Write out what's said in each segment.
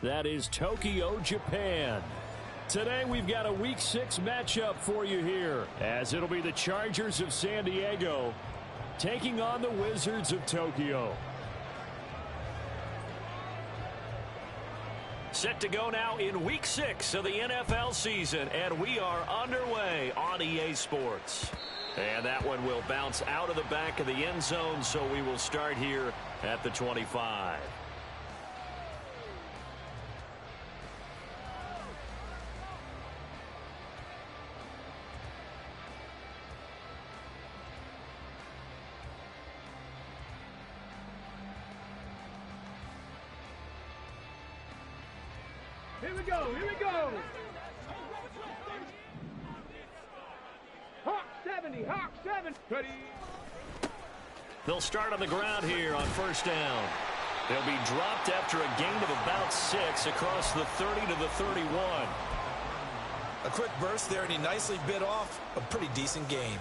That is Tokyo, Japan. Today we've got a Week 6 matchup for you here, as it'll be the Chargers of San Diego taking on the Wizards of Tokyo. Set to go now in Week 6 of the NFL season, and we are underway on EA Sports. And that one will bounce out of the back of the end zone, so we will start here at the 25. Here we go, here we go. Hawk 70, Hawk 7. Ready. They'll start on the ground here on first down. They'll be dropped after a gain of about 6 across the 30 to the 31. A quick burst there, and he nicely bit off a pretty decent gain.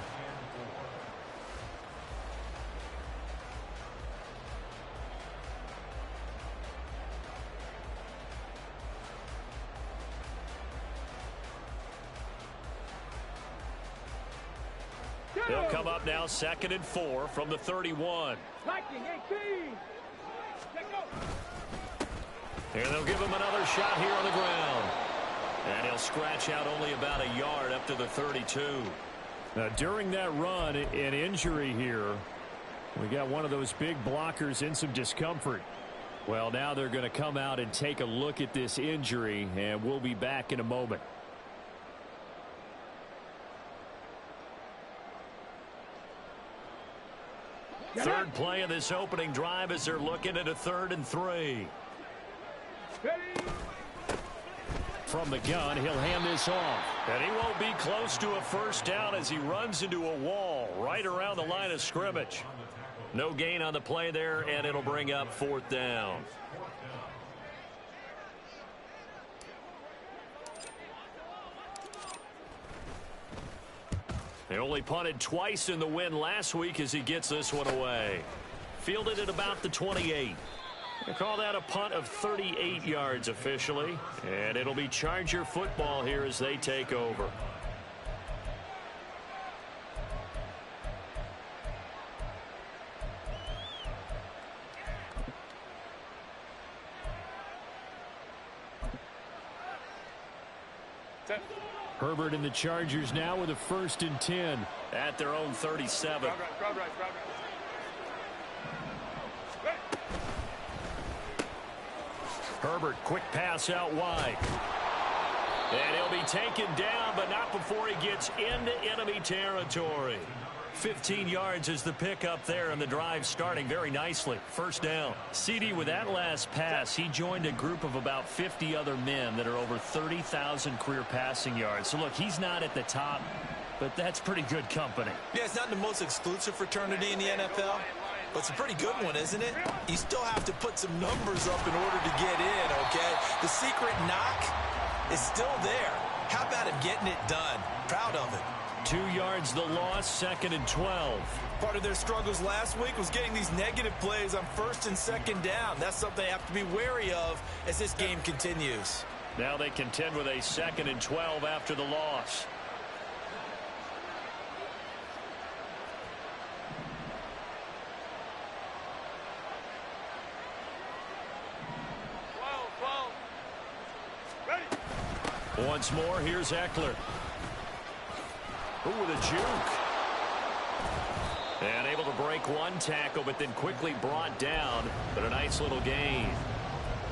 They'll come up now 2nd and 4 from the 31. Lightning 18. And they'll give him another shot here on the ground. And he'll scratch out only about a yard up to the 32. Now, during that run, an injury here. We got one of those big blockers in some discomfort. Well, now they're going to come out and take a look at this injury, and we'll be back in a moment. Third play of this opening drive as they're looking at a 3rd and 3. From the gun, he'll hand this off. And he won't be close to a first down as he runs into a wall right around the line of scrimmage. No gain on the play there, and it'll bring up 4th down. They only punted twice in the win last week as he gets this one away. Fielded at about the 28. They call that a punt of 38 yards officially. And it'll be Charger football here as they take over. Herbert and the Chargers now with a 1st and 10. At their own 37. Herbert, quick pass out wide. And he'll be taken down, but not before he gets into enemy territory. 15 yards is the pickup there, and the drive starting very nicely. First down. CD, with that last pass, he joined a group of about 50 other men that are over 30,000 career passing yards. So, look, he's not at the top, but that's pretty good company. Yeah, it's not the most exclusive fraternity in the NFL, but it's a pretty good one, isn't it? You still have to put some numbers up in order to get in, okay? The secret knock is still there. How about him getting it done? Proud of it. 2 yards the loss, 2nd and 12. Part of their struggles last week was getting these negative plays on 1st and 2nd down. That's something they have to be wary of as this game continues. Now they contend with a 2nd and 12 after the loss. Once more, here's Eckler. Ooh, the juke. And able to break one tackle, but then quickly brought down. But a nice little gain.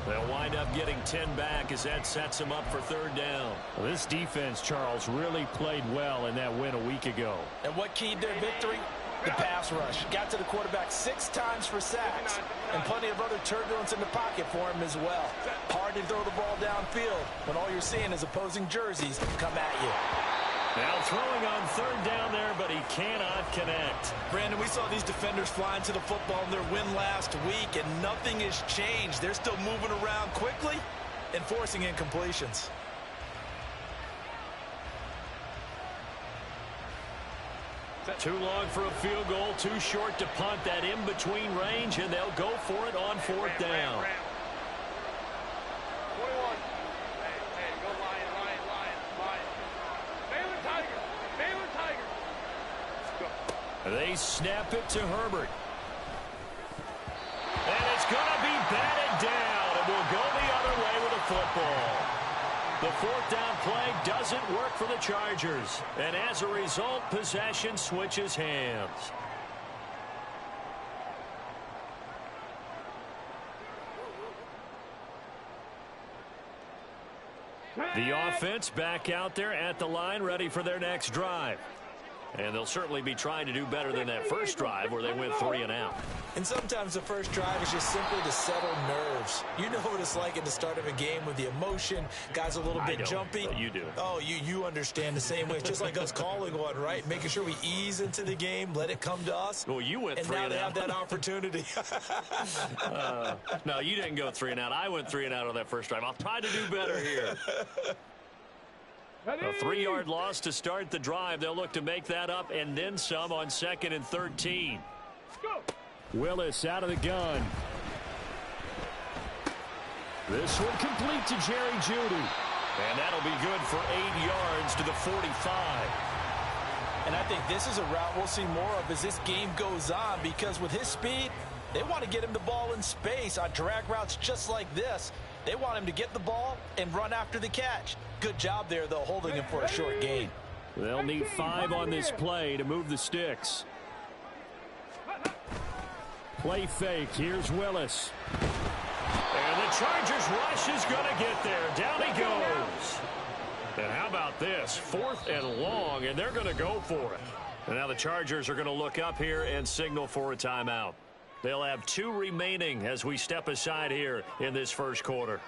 They'll wind up getting 10 back as that sets them up for 3rd down. Well, this defense, Charles, really played well in that win a week ago. And what keyed their victory? The pass rush. Got to the quarterback 6 times for sacks. And plenty of other turbulence in the pocket for him as well. Hard to throw the ball downfield when all you're seeing is opposing jerseys come at you. Now throwing on 3rd down there, but he cannot connect. Brandon, we saw these defenders flying to the football in their win last week, and nothing has changed. They're still moving around quickly and forcing incompletions. Too long for a field goal, too short to punt. That in-between range, and they'll go for it on 4th down. They snap it to Herbert. And it's going to be batted down, and we'll go the other way with the football. The fourth down play doesn't work for the Chargers, and as a result, possession switches hands. The offense back out there at the line, ready for their next drive. And they'll certainly be trying to do better than that first drive where they went 3 and out. And sometimes the first drive is just simply to settle nerves. You know what it's like at the start of a game with the emotion. Guys a little bit jumpy. But you do. Oh, you understand the same way. It's just like us calling one, right? Making sure we ease into the game, let it come to us. Well, you went 3 and out. And now they have that opportunity. No, you didn't go 3 and out. I went 3 and out on that first drive. I'll try to do better here. A 3-yard loss to start the drive. They'll look to make that up and then some on 2nd and 13. Go. Willis out of the gun. This one complete to Jerry Jeudy. And that'll be good for 8 yards to the 45. And I think this is a route we'll see more of as this game goes on, because with his speed, they want to get him the ball in space on drag routes just like this. They want him to get the ball and run after the catch. Good job there, though, holding him for a short gain. They'll need 5 on this play to move the sticks. Play fake. Here's Willis. And the Chargers rush is going to get there. Down he goes. And how about this? 4th and long, and they're going to go for it. And now the Chargers are going to look up here and signal for a timeout. They'll have 2 remaining as we step aside here in this first quarter.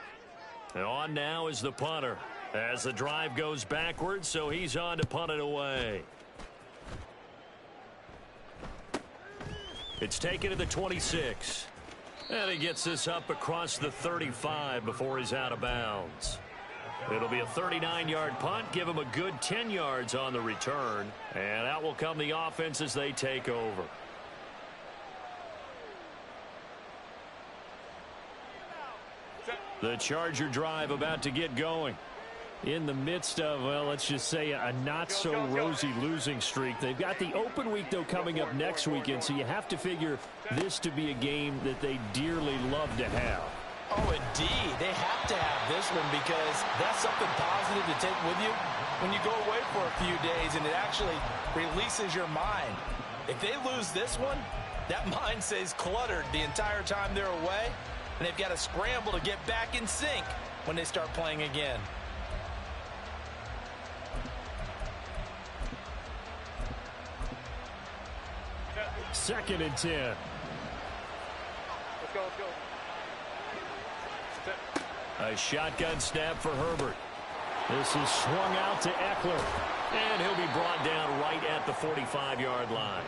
And on now is the punter as the drive goes backwards, so he's on to punt it away. It's taken to the 26. And he gets this up across the 35 before he's out of bounds. It'll be a 39-yard punt, give him a good 10 yards on the return. And out will come the offense as they take over. The Charger drive about to get going. In the midst of, well, let's just say a not-so-rosy losing streak. They've got the open week, though, coming up next weekend, so you have to figure this to be a game that they dearly love to have. Oh, indeed. They have to have this one because that's something positive to take with you when you go away for a few days, and it actually releases your mind. If they lose this one, that mind stays cluttered the entire time they're away, and they've got to scramble to get back in sync when they start playing again. Second and 10. Let's go, let's go. A shotgun snap for Herbert. This is swung out to Eckler. And he'll be brought down right at the 45-yard line.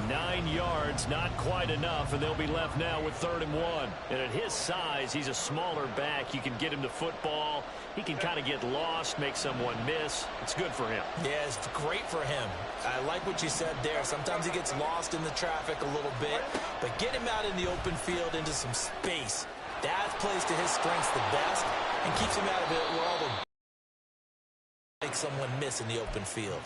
9 yards, not quite enough, and they'll be left now with 3rd and 1. And at his size, he's a smaller back. You can get him the football. He can kind of get lost, make someone miss. It's good for him. Yeah, it's great for him. I like what you said there. Sometimes he gets lost in the traffic a little bit, but get him out in the open field into some space. That plays to his strengths the best and keeps him out of it where all the make someone miss in the open field.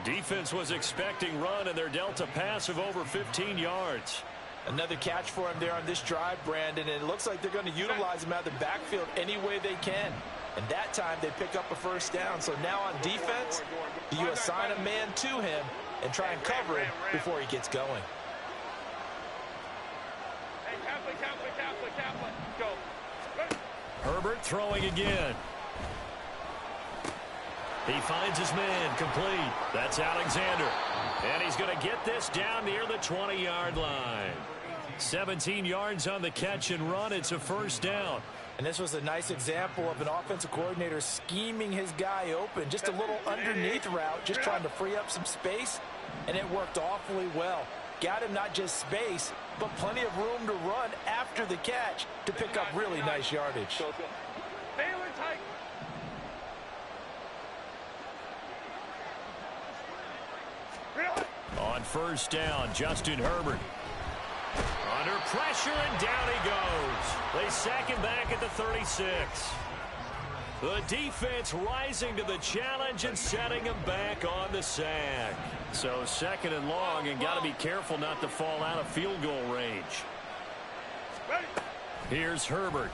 Defense was expecting run, and they're dealt a pass of over 15 yards. Another catch for him there on this drive, Brandon, and it looks like they're going to utilize him out of the backfield any way they can. And that time they pick up a first down. So now on defense, you assign a man to him and try and cover him before he gets going. Hey, Kaplan. Go. Herbert throwing again. He finds his man complete. That's Alexander. And he's going to get this down near the 20-yard line. 17 yards on the catch and run. It's a first down. And this was a nice example of an offensive coordinator scheming his guy open. Just a little underneath route, just trying to free up some space. And it worked awfully well. Got him not just space, but plenty of room to run after the catch to pick up really nice yardage. Baylor tight. On first down, Justin Herbert. Under pressure, and down he goes. They sack him back at the 36. The defense rising to the challenge and setting him back on the sack. So 2nd and long, and got to be careful not to fall out of field goal range. Here's Herbert.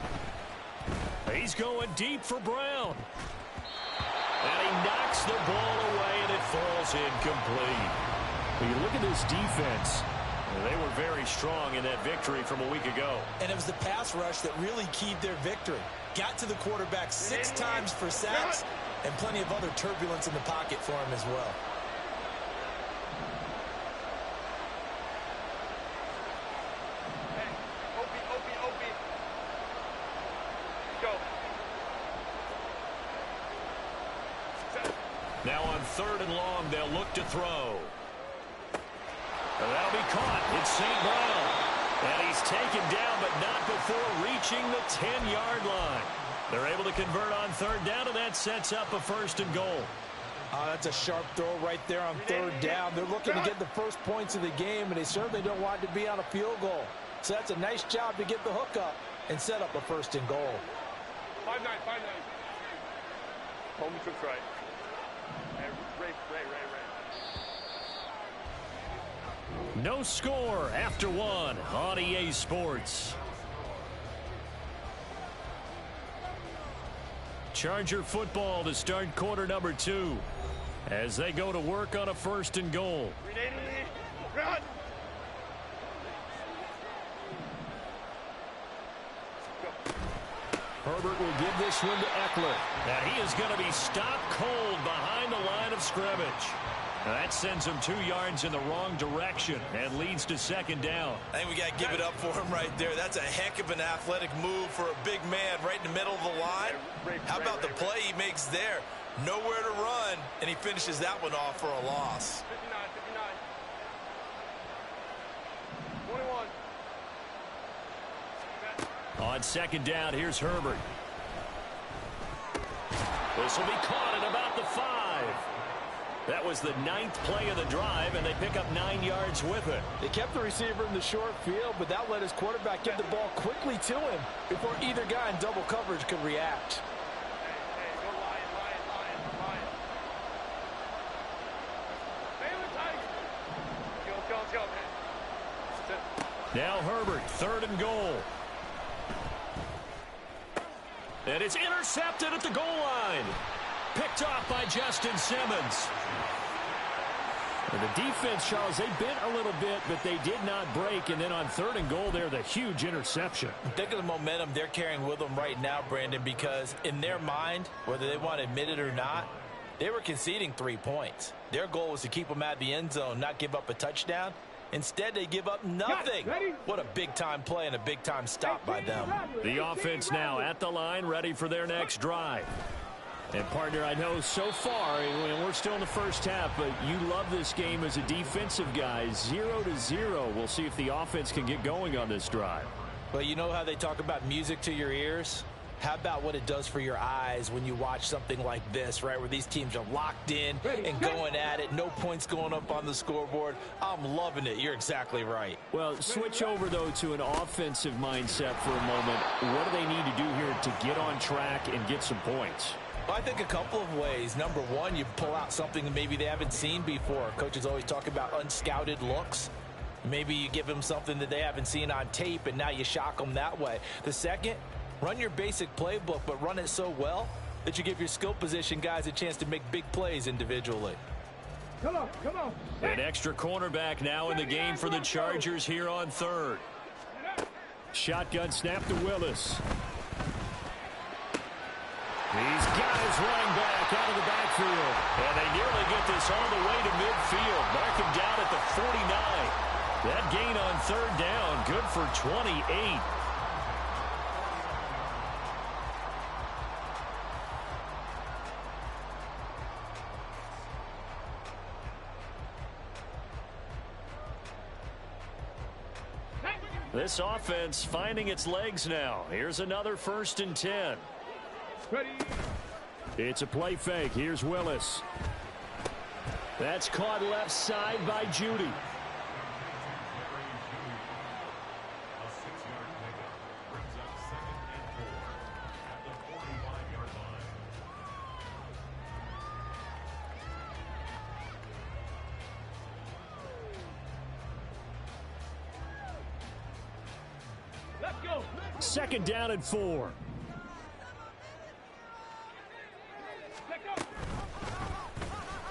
He's going deep for Brown. And he knocks the ball away, and it falls incomplete. When you look at this defense, they were very strong in that victory from a week ago. And it was the pass rush that really keyed their victory. Got to the quarterback 6 times for sacks and plenty of other turbulence in the pocket for him as well. Now on 3rd and long, they'll look to throw. And that'll be caught. It's St. Brown. And he's taken down, but not before reaching the 10-yard line. They're able to convert on 3rd down, and that sets up a 1st and goal. That's a sharp throw right there on 3rd down. They're looking to get the first points of the game, and they certainly don't want it to be on a field goal. So that's a nice job to get the hook up and set up a 1st and goal. 5-9, 5-9. Home took right. Ray. No score after 1 on EA Sports. Charger football to start quarter number 2 as they go to work on a 1st and goal. Run. Herbert will give this one to Eckler. Now he is going to be stopped cold behind the line of scrimmage. Now that sends him 2 yards in the wrong direction and leads to 2nd down. I think we got to give it up for him right there. That's a heck of an athletic move for a big man right in the middle of the line. How about the play he makes there? Nowhere to run, and he finishes that one off for a loss. 59, 21. On 2nd down, here's Herbert. This will be caught at about the 5. That was the 9th play of the drive, and they pick up 9 yards with it. They kept the receiver in the short field, but that let his quarterback get the ball quickly to him before either guy in double coverage could react. Hey, go Lion. Baylor Tigers. Let's go, man. Now Herbert, 3rd and goal. And it's intercepted at the goal line. Picked off by Justin Simmons. And the defense, Charles, they bent a little bit, but they did not break. And then on 3rd and goal there, the huge interception. Think of the momentum they're carrying with them right now, Brandon, because in their mind, whether they want to admit it or not, they were conceding 3 points. Their goal was to keep them at the end zone, not give up a touchdown. Instead, they give up nothing. What a big-time play and a big-time stop by them. The offense now at the line, ready for their next drive. And, partner, I know so far, and we're still in the first half, but you love this game as a defensive guy. 0-0. We'll see if the offense can get going on this drive. Well, you know how they talk about music to your ears? How about what it does for your eyes when you watch something like this, right, where these teams are locked in and going at it, no points going up on the scoreboard? I'm loving it. You're exactly right. Well, switch over, though, to an offensive mindset for a moment. What do they need to do here to get on track and get some points? Well, I think a couple of ways. Number one, you pull out something that maybe they haven't seen before. Coaches always talk about unscouted looks. Maybe you give them something that they haven't seen on tape, and now you shock them that way. The second, run your basic playbook, but run it so well that you give your skill position guys a chance to make big plays individually. Come on. An extra cornerback now in the game for the Chargers here on 3rd. Shotgun snap to Willis. He's got his running back out of the backfield. And they nearly get this all the way to midfield. Mark him down at the 49. That gain on 3rd down, good for 28. This offense finding its legs now. Here's another 1st and 10. Ready. It's a play fake. Here's Willis. That's caught left side by Judy. Second down and 4.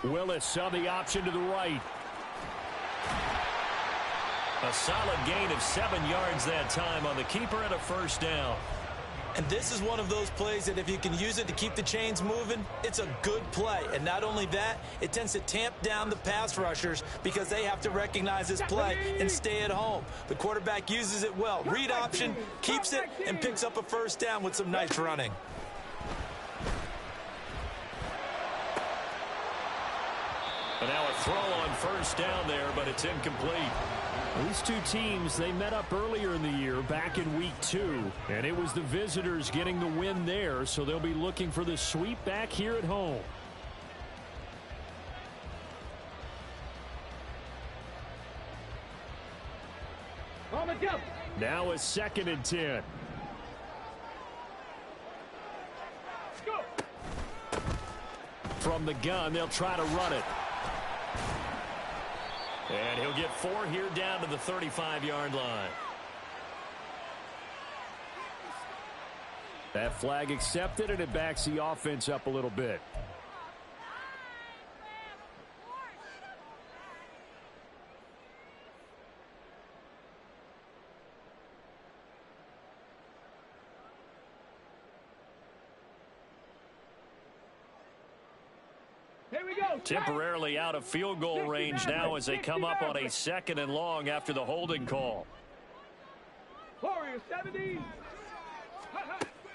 Willis on the option to the right. A solid gain of 7 yards that time on the keeper and a first down. And this is one of those plays that if you can use it to keep the chains moving, it's a good play. And not only that, it tends to tamp down the pass rushers because they have to recognize this play and stay at home. The quarterback uses it well. Read option, keeps it, and picks up a first down with some nice running. And now a throw on first down there, but it's incomplete. These two teams, they met up earlier in the year back in week 2, and it was the visitors getting the win there, so they'll be looking for the sweep back here at home. Now a second and 10. From the gun, they'll try to run it. And he'll get 4 here down to the 35-yard line. That flag accepted, and it backs the offense up a little bit. Temporarily out of field goal range now as they come up on a second and long after the holding call.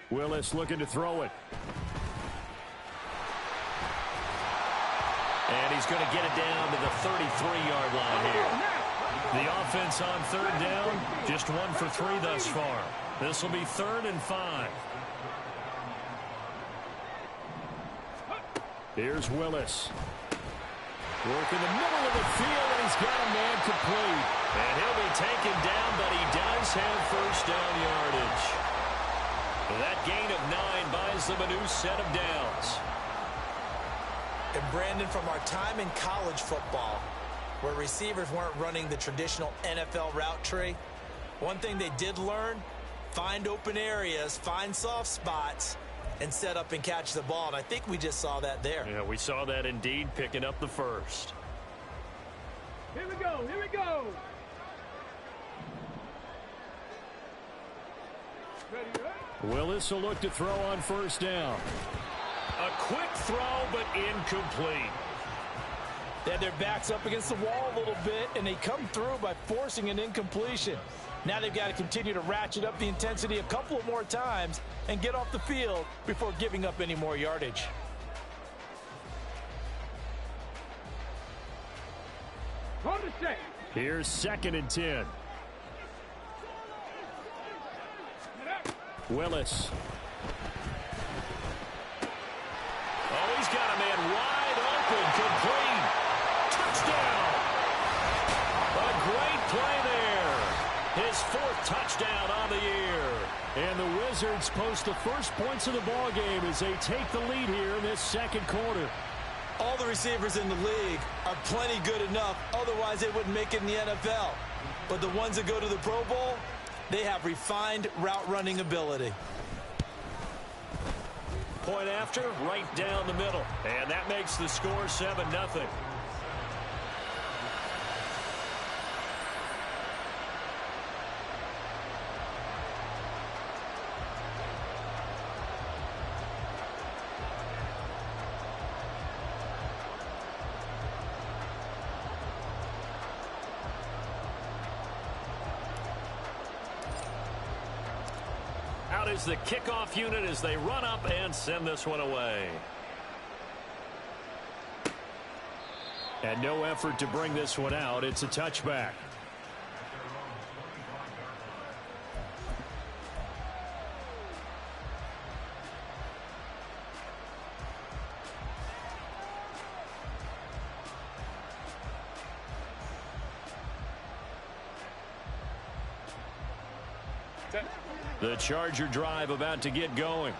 Willis looking to throw it. And he's going to get it down to the 33-yard line here. The offense on third down, just 1 for 3 thus far. This will be 3rd and 5. Here's Willis. Work in the middle of the field, and he's got a man complete. And he'll be taken down, but he does have first down yardage. That gain of 9 buys them a new set of downs. And Brandon, from our time in college football, where receivers weren't running the traditional NFL route tree, one thing they did learn, find open areas, find soft spots, and set up and catch the ball. And I think we just saw that there. Yeah, we saw that indeed, picking up the first. Here we go. Here we go. Willis will look to throw on first down. A quick throw, but incomplete. They had their backs up against the wall a little bit, and they come through by forcing an incompletion. Now they've got to continue to ratchet up the intensity a couple of more times and get off the field before giving up any more yardage. Here's 2nd and 10. Willis. Oh, he's got a man wide open, complete. Touchdown. A great play there. His 4th touchdown on the year. And the Wizards post the first points of the ball game as they take the lead here in this second quarter. All the receivers in the league are plenty good enough, otherwise they wouldn't make it in the NFL. But the ones that go to the Pro Bowl, they have refined route running ability. Point after, right down the middle. And that makes the score 7-0. Out is the kickoff unit as they run up and send this one away. And no effort to bring this one out. It's a touchback. The Charger drive about to get going.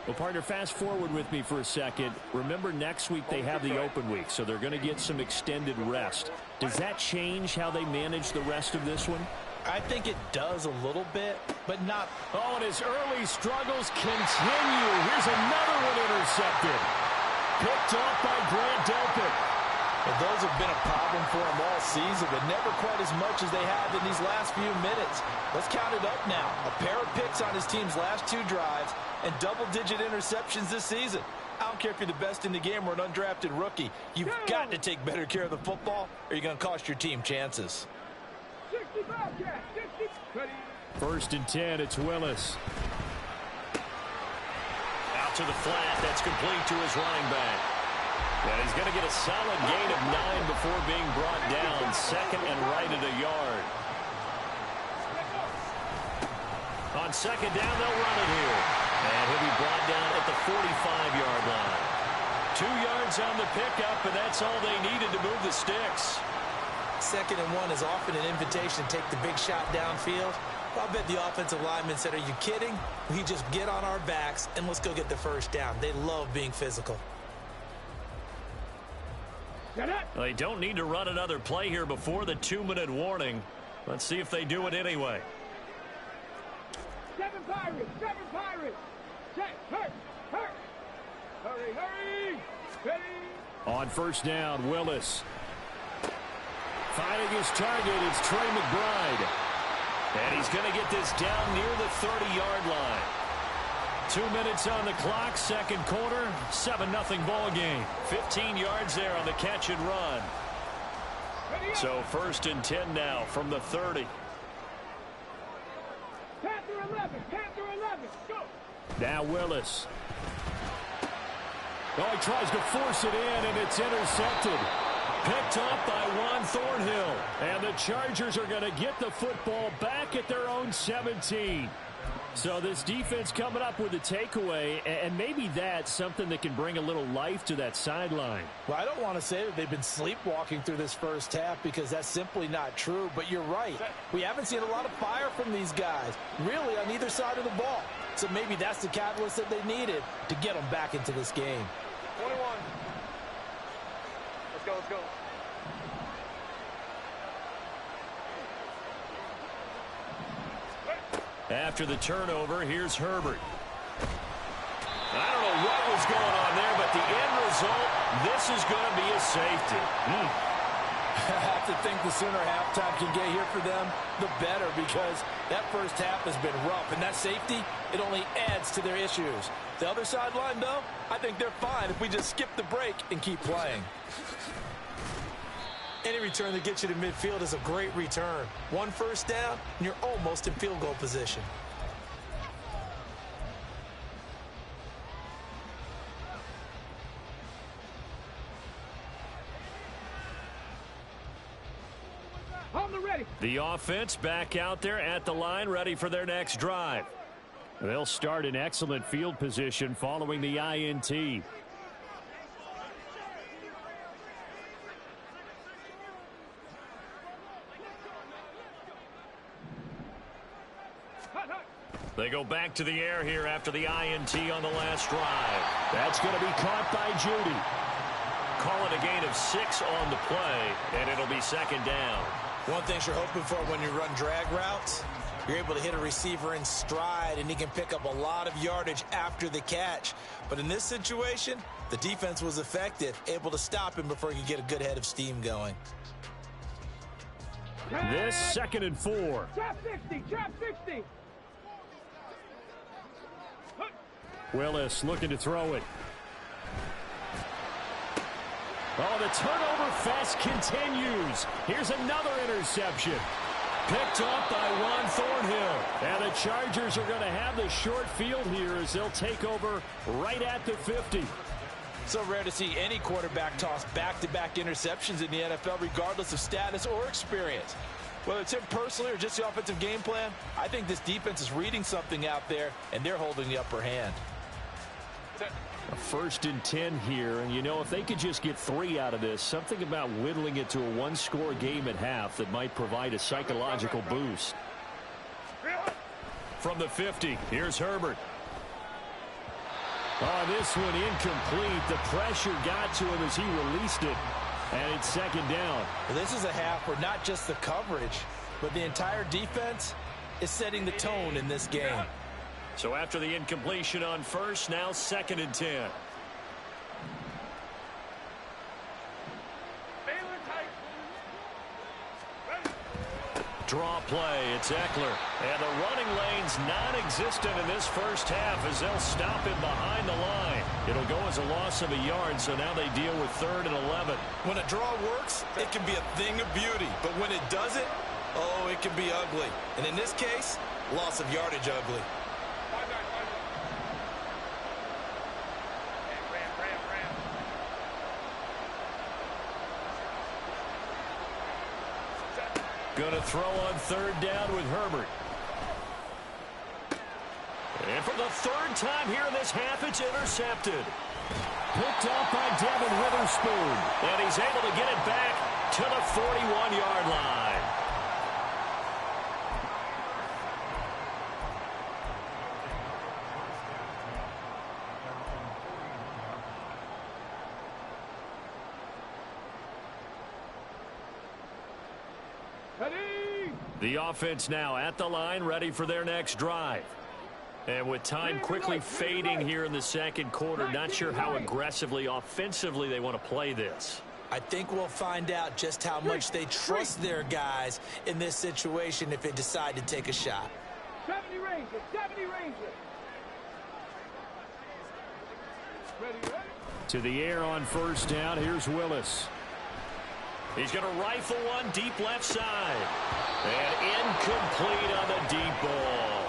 Well, partner, fast forward with me for a second. Remember, next week they have the open week, so they're going to get some extended rest. Does that change how they manage the rest of this one? I think it does a little bit, but not. Oh, and his early struggles continue. Here's another one intercepted. Picked off by Grant Delpit. Well, those have been a problem for him all season, but never quite as much as they have in these last few minutes. Let's count it up now. A pair of picks on his team's last 2 drives and double-digit interceptions this season. I don't care if you're the best in the game or an undrafted rookie. You've got to take better care of the football or you're going to cost your team chances. 65, 60. 1st and 10, it's Willis. Out to the flat. That's complete to his running back. And he's going to get a solid gain of 9 before being brought down. 2nd and right at a yard. On 2nd down, they'll run it here. And he'll be brought down at the 45-yard line. 2 yards on the pickup, and that's all they needed to move the sticks. 2nd and 1 is often an invitation to take the big shot downfield. I'll bet the offensive linemen said, are you kidding? We just get on our backs and let's go get the 1st down. They love being physical. They don't need to run another play here before the 2-minute warning. Let's see if they do it anyway. 7 Pirates, 7 Pirates. Check, hurt. Hurry. Ready. On 1st down, Willis. Finding his target, it's Trey McBride. And he's going to get this down near the 30-yard line. 2 minutes on the clock, 2nd quarter, 7-0 ball game. 15 yards there on the catch and run. So 1st and 10 now from the 30. Panther 11, go. Now Willis. Oh, he tries to force it in, and it's intercepted. Picked up by Juan Thornhill. And the Chargers are going to get the football back at their own 17. So this defense coming up with a takeaway, and maybe that's something that can bring a little life to that sideline. Well, I don't want to say that they've been sleepwalking through this 1st half because that's simply not true, but you're right. We haven't seen a lot of fire from these guys, really on either side of the ball. So maybe that's the catalyst that they needed to get them back into this game. 21. Let's go. After the turnover, here's Herbert. I don't know what was going on there, but the end result, this is going to be a safety. I have to think the sooner halftime can get here for them, the better, because that 1st half has been rough, and that safety, it only adds to their issues. The other sideline, though, I think they're fine if we just skip the break and keep playing. Any return that gets you to midfield is a great return. 1 1st down, and you're almost in field goal position. The offense back out there at the line, ready for their next drive. They'll start in excellent field position following the INT. They go back to the air here after the INT on the last drive. That's going to be caught by Judy. Call it a gain of 6 on the play, and it'll be 2nd down. One thing you're hoping for when you run drag routes, you're able to hit a receiver in stride, and he can pick up a lot of yardage after the catch. But in this situation, the defense was effective, able to stop him before he could get a good head of steam going. This 2nd and 4. Trap 60. Willis looking to throw it. Oh, the turnover fest continues. Here's another interception. Picked off by Juan Thornhill. And the Chargers are going to have the short field here as they'll take over right at the 50. So rare to see any quarterback toss back-to-back interceptions in the NFL, regardless of status or experience. Whether it's him personally or just the offensive game plan, I think this defense is reading something out there, and they're holding the upper hand. A 1st and 10 here, and you know, if they could just get 3 out of this, something about whittling it to a 1-score game at half that might provide a psychological boost. From the 50, here's Herbert. Oh, this one incomplete. The pressure got to him as he released it, and it's 2nd down. Well, this is a half where not just the coverage, but the entire defense is setting the tone in this game. So after the incompletion on first, now 2nd and 10. Draw play, it's Eckler. And the running lane's non-existent in this first half as they'll stop him behind the line. It'll go as a loss of a yard, so now they deal with 3rd and 11. When a draw works, it can be a thing of beauty. But when it doesn't, oh, it can be ugly. And in this case, loss of yardage ugly. Going to throw on 3rd down with Herbert. And for the 3rd time here in this half, it's intercepted. Picked up by Devin Witherspoon. And he's able to get it back to the 41-yard line. The offense now at the line, ready for their next drive. And with time quickly fading here in the 2nd quarter, not sure how aggressively, offensively they want to play this. I think we'll find out just how much they trust their guys in this situation if they decide to take a shot. 70 Rangers, 70 Rangers. Ready. To the air on 1st down. Here's Willis. He's going to rifle one deep left side. And incomplete on the deep ball.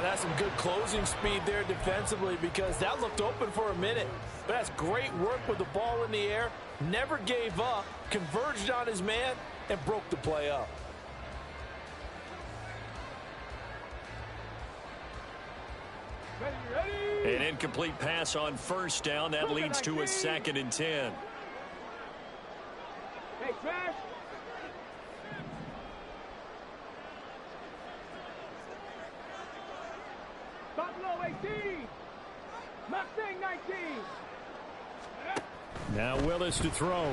That's some good closing speed there defensively because that looked open for a minute. But that's great work with the ball in the air. Never gave up, converged on his man, and broke the play up. Ready. An incomplete pass on 1st down. That leads to a 2nd and 10. Hey, Trash. Buffalo 18. Mustang 19. Now Willis to throw.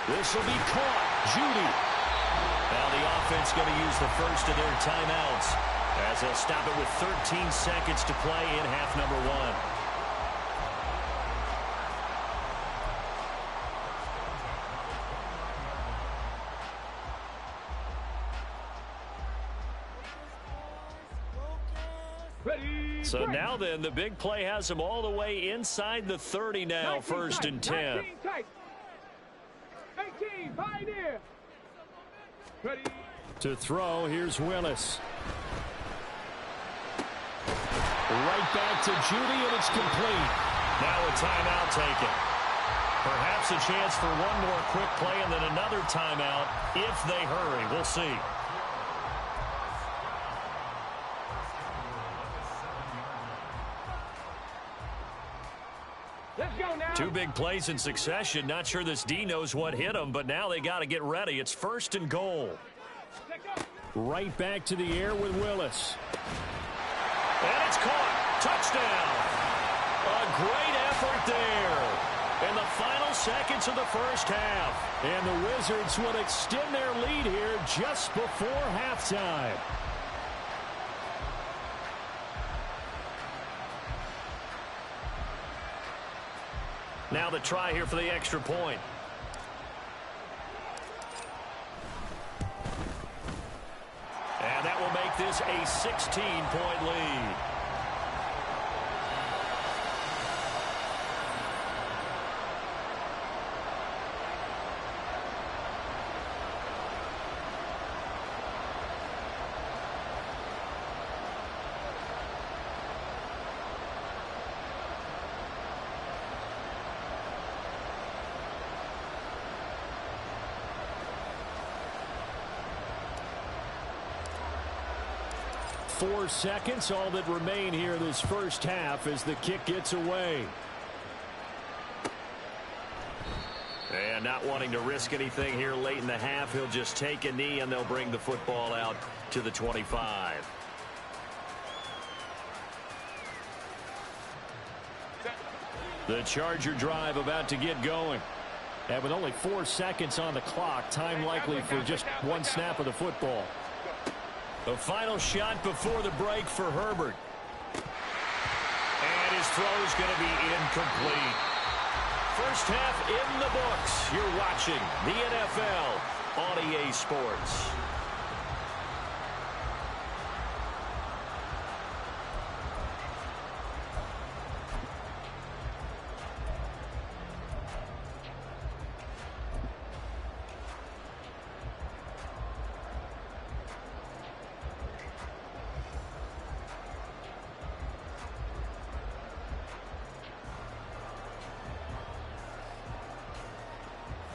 This will be caught. Judy. Now the offense going to use the first of their timeouts as they'll stop it with 13 seconds to play in half number 1. So now then, the big play has them all the way inside the 30 now, 1st and 10. 18, Pioneer. Ready. To throw, here's Willis. Right back to Judy, and it's complete. Now a timeout taken. Perhaps a chance for one more quick play and then another timeout if they hurry. We'll see. Let's go now. 2 big plays in succession. Not sure this D knows what hit him, but now they got to get ready. It's 1st and goal. Right back to the air with Willis. And it's caught. Touchdown. A great effort there in the final seconds of the first half. And the Wizards will extend their lead here just before halftime. Now the try here for the extra point. And that will make this a 16-point lead. Four seconds, all that remain here this first half as the kick gets away. And not wanting to risk anything here late in the half, he'll just take a knee and they'll bring the football out to the 25. The Charger drive about to get going. And with only 4 seconds on the clock, time likely for just one snap of the football. The final shot before the break for Herbert. And his throw is going to be incomplete. First half in the books. You're watching the NFL on EA Sports.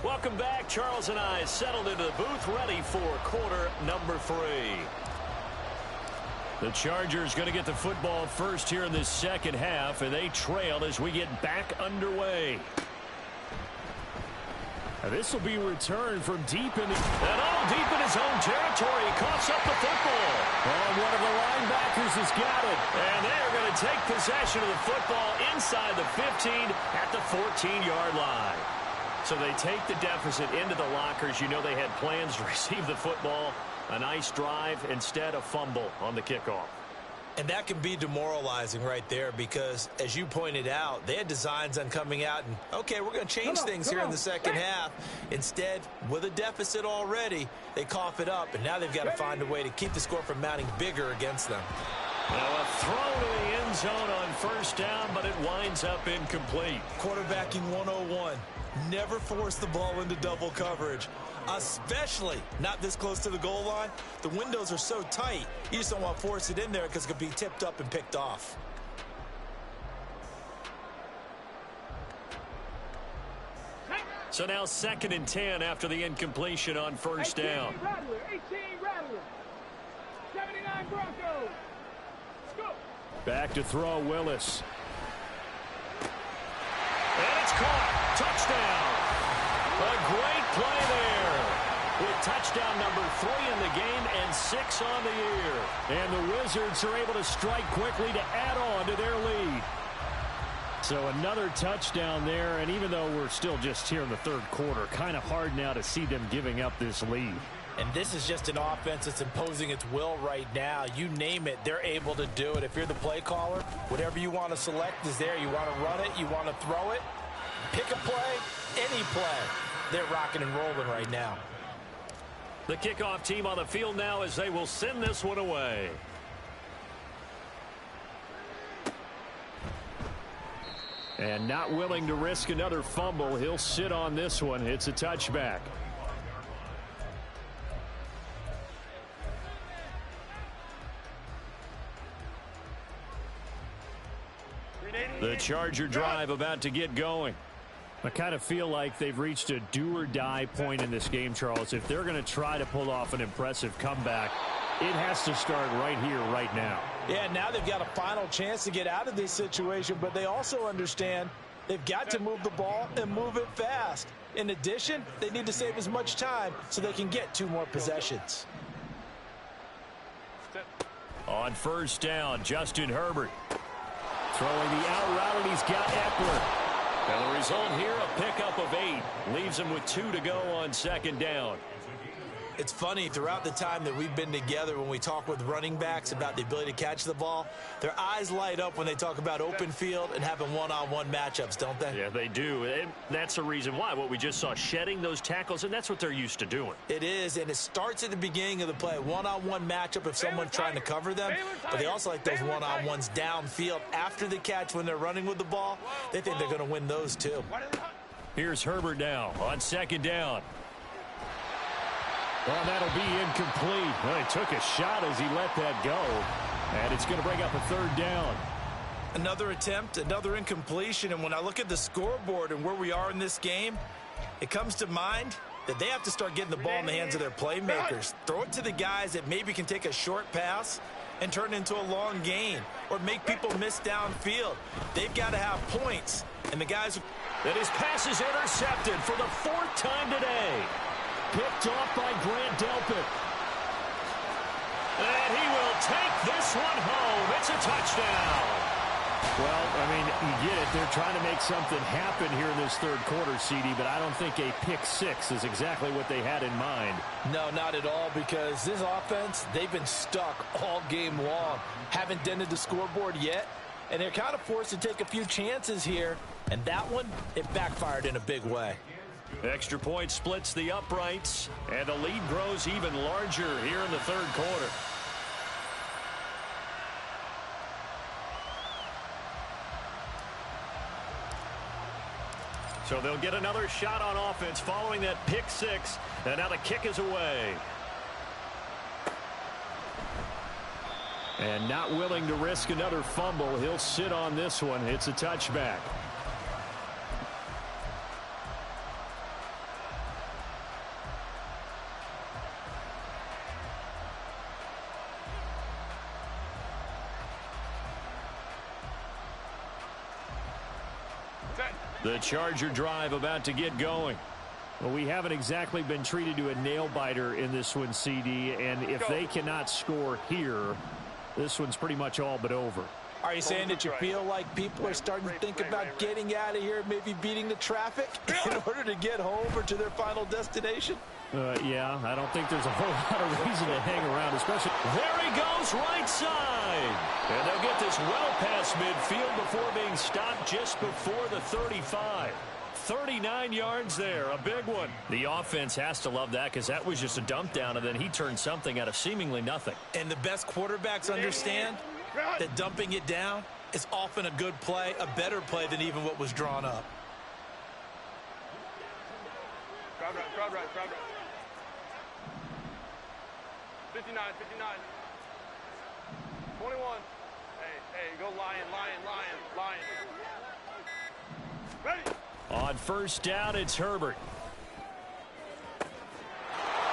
Welcome back. Charles and I settled into the booth, ready for quarter number 3. The Chargers going to get the football first here in this second half, and they trail as we get back underway. Now this will be returned from deep in the... And all deep in his own territory. He coughs up the football. And one of the linebackers has got it. And they are going to take possession of the football inside the 15 at the 14-yard line. So they take the deficit into the lockers. You know they had plans to receive the football. A nice drive, instead a fumble on the kickoff. And that can be demoralizing right there because, as you pointed out, they had designs on coming out and, okay, we're going to change things here in the second half. Instead, with a deficit already, they cough it up, and now they've got to find a way to keep the score from mounting bigger against them. Now a throw to the end zone on first down, but it winds up incomplete. Quarterbacking 101. Never force the ball into double coverage, especially not this close to the goal line. The windows are so tight, you just don't want to force it in there because it could be tipped up and picked off. So now 2nd and 10 after the incompletion on first down. 18 Rattler. 79 Broncos. Go. Back to throw, Willis. And it's caught. Touchdown. A great play there. With touchdown number 3 in the game and 6 on the year. And the Wizards are able to strike quickly to add on to their lead. So another touchdown there, and even though we're still just here in the third quarter, kind of hard now to see them giving up this lead. And this is just an offense that's imposing its will right now. You name it, they're able to do it. If you're the play caller, whatever you want to select is there. You want to run it, you want to throw it, pick a play, any play. They're rocking and rolling right now. The kickoff team on the field now as they will send this one away. And not willing to risk another fumble. He'll sit on this one. It's a touchback. The Charger drive about to get going. I kind of feel like they've reached a do-or-die point in this game, Charles. If they're going to try to pull off an impressive comeback, it has to start right here, right now. Yeah, now they've got a final chance to get out of this situation, but they also understand they've got to move the ball and move it fast. In addition, they need to save as much time so they can get 2 more possessions. On first down, Justin Herbert. Throwing the out route, and he's got Eckler. And the result here, a pickup of 8. Leaves him with 2 to go on second down. It's funny, throughout the time that we've been together, when we talk with running backs about the ability to catch the ball, their eyes light up when they talk about open field and having one-on-one matchups, don't they? Yeah, they do. And that's the reason why. What we just saw, shedding those tackles, and that's what they're used to doing. It is, and it starts at the beginning of the play. One-on-one matchup if someone's trying to cover them, but they also like those one-on-ones downfield after the catch when they're running with the ball. They think they're going to win those too. Here's Herbert now on second down. Well, that'll be incomplete. Well, he took a shot as he let that go. And it's going to bring up a 3rd down. Another attempt, another incompletion. And when I look at the scoreboard and where we are in this game, it comes to mind that they have to start getting the ball in the hands of their playmakers. Throw it to the guys that maybe can take a short pass and turn it into a long gain or make people miss downfield. They've got to have points. And the guys... And his pass is intercepted for the 4th time today. Picked off by Grant Delpit. And he will take this one home. It's a touchdown. Well, I mean, you get it. They're trying to make something happen here in this third quarter, CD, but I don't think a pick six is exactly what they had in mind. No, not at all, because this offense, they've been stuck all game long. Haven't dented the scoreboard yet, and they're kind of forced to take a few chances here, and that one, it backfired in a big way. Extra point splits the uprights, and the lead grows even larger here in the third quarter. So they'll get another shot on offense following that pick six, and now the kick is away. And not willing to risk another fumble, he'll sit on this one. It's a touchback. The Charger drive about to get going. Well, we haven't exactly been treated to a nail-biter in this one, CD, and if they cannot score here, this one's pretty much all but over. Are you saying that you feel like people are starting to think about getting out of here, maybe beating the traffic in order to get home or to their final destination? Yeah, I don't think there's a whole lot of reason to hang around, especially... There he goes, right side. And they'll get this well past midfield before being stopped just before the 35. 39 yards there, a big one. The offense has to love that because that was just a dump down, and then he turned something out of seemingly nothing. And the best quarterbacks understand that dumping it down is often a good play, a better play than even what was drawn up. Crowd right. 59. 21. Hey, go lion. Ready. On first down, it's Herbert.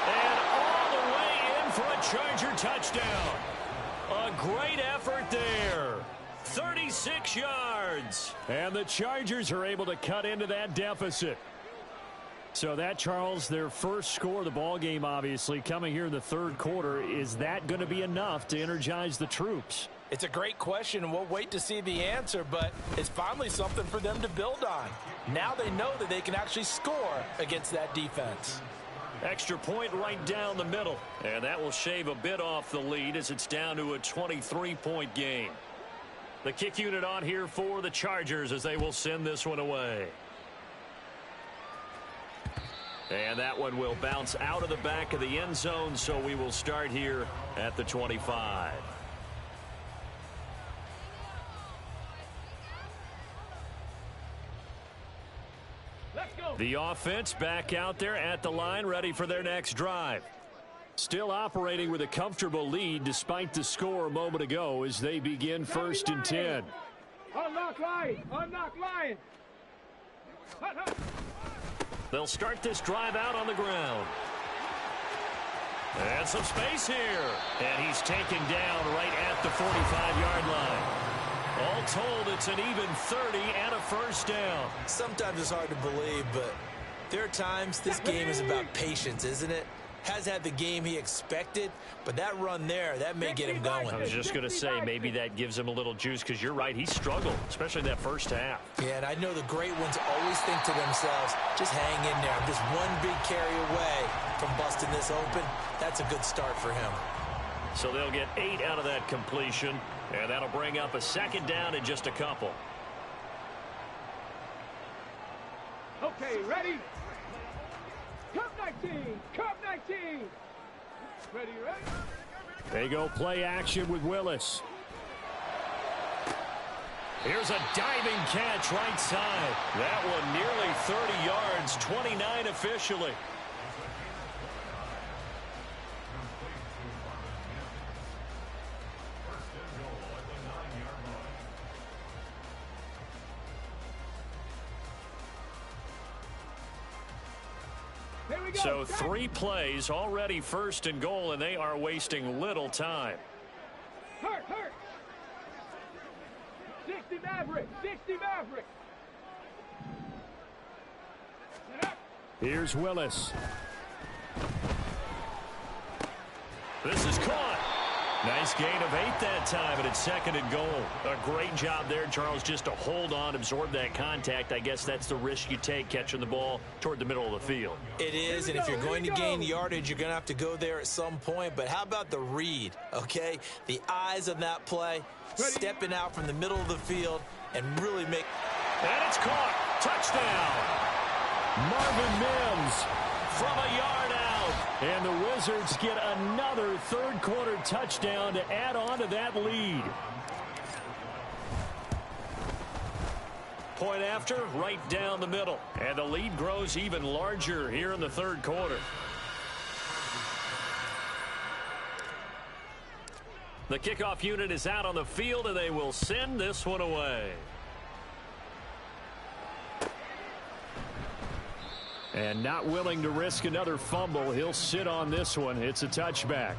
And all the way in for a Charger touchdown. A great effort there. 36 yards. And the Chargers are able to cut into that deficit. So that, Charles, their first score of the ball game, obviously, coming here in the third quarter. Is that going to be enough to energize the troops? It's a great question, and we'll wait to see the answer, but it's finally something for them to build on. Now they know that they can actually score against that defense. Extra point right down the middle. And that will shave a bit off the lead as it's down to a 23-point game. The kick unit on here for the Chargers as they will send this one away. And that one will bounce out of the back of the end zone, so we will start here at the 25. Let's go. The offense back out there at the line, ready for their next drive. Still operating with a comfortable lead despite the score a moment ago as they begin first and 10. Unlock line. Hut. They'll start this drive out on the ground. And some space here. And he's taken down right at the 45-yard line. All told, it's an even 30 and a first down. Sometimes it's hard to believe, but there are times this game is about patience, isn't it? Has had the game he expected, but that run there, that may get him going. I was just going to say, maybe that gives him a little juice, because you're right, he struggled, especially that first half. Yeah, and I know the great ones always think to themselves, just hang in there. I'm just one big carry away from busting this open. That's a good start for him. So they'll get 8 out of that completion, and that'll bring up a second down in just a couple. Okay, ready? Cup 19. Ready? They go play action with Willis. Here's a diving catch right side. That one nearly 30 yards, 29 officially. So 3 plays already first and goal, and they are wasting little time. Hurt. 60 Maverick. Here's Willis. This is caught. Nice gain of 8 that time, and it's 2nd and goal. A great job there, Charles, just to hold on, absorb that contact. I guess that's the risk you take catching the ball toward the middle of the field. It is, and if you're going to gain yardage, you're going to have to go there at some point. But how about the read, okay? The eyes on that play, stepping out from the middle of the field and really make... And it's caught. Touchdown. Marvin Mims From a yard out. and the Wizards get another third-quarter touchdown to add on to that lead. Point after, right down the middle. And the lead grows even larger here in the third quarter. The kickoff unit is out on the field, and they will send this one away. And not willing to risk another fumble, he'll sit on this one. It's a touchback.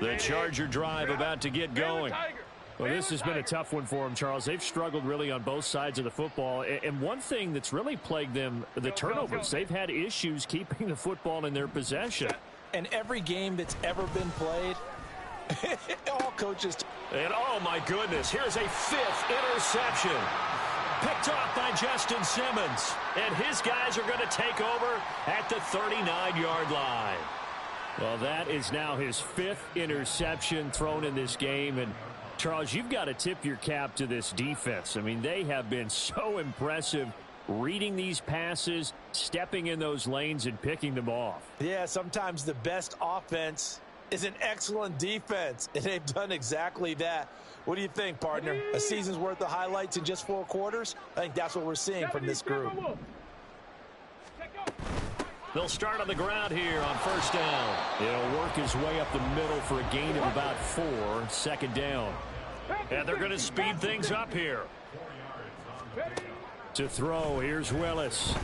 The Charger drive about to get going. Well, this has been a tough one for them, Charles. They've struggled really on both sides of the football. And one thing that's really plagued them, the turnovers. They've had issues keeping the football in their possession. And every game that's ever been played, all coaches... And, oh, my goodness, here's a 5th interception. Picked off by Justin Simmons. And his guys are going to take over at the 39-yard line. Well, that is now his 5th interception thrown in this game. And, Charles, you've got to tip your cap to this defense. I mean, they have been so impressive reading these passes, stepping in those lanes, and picking them off. Yeah, sometimes the best offense is an excellent defense, and they've done exactly that. What do you think, partner? A season's worth of highlights in just 4 quarters? I think that's what we're seeing from this group. They'll start on the ground here on first down. He'll work his way up the middle for a gain of about 4, 2nd down. And they're going to speed things up here. To throw, here's Willis.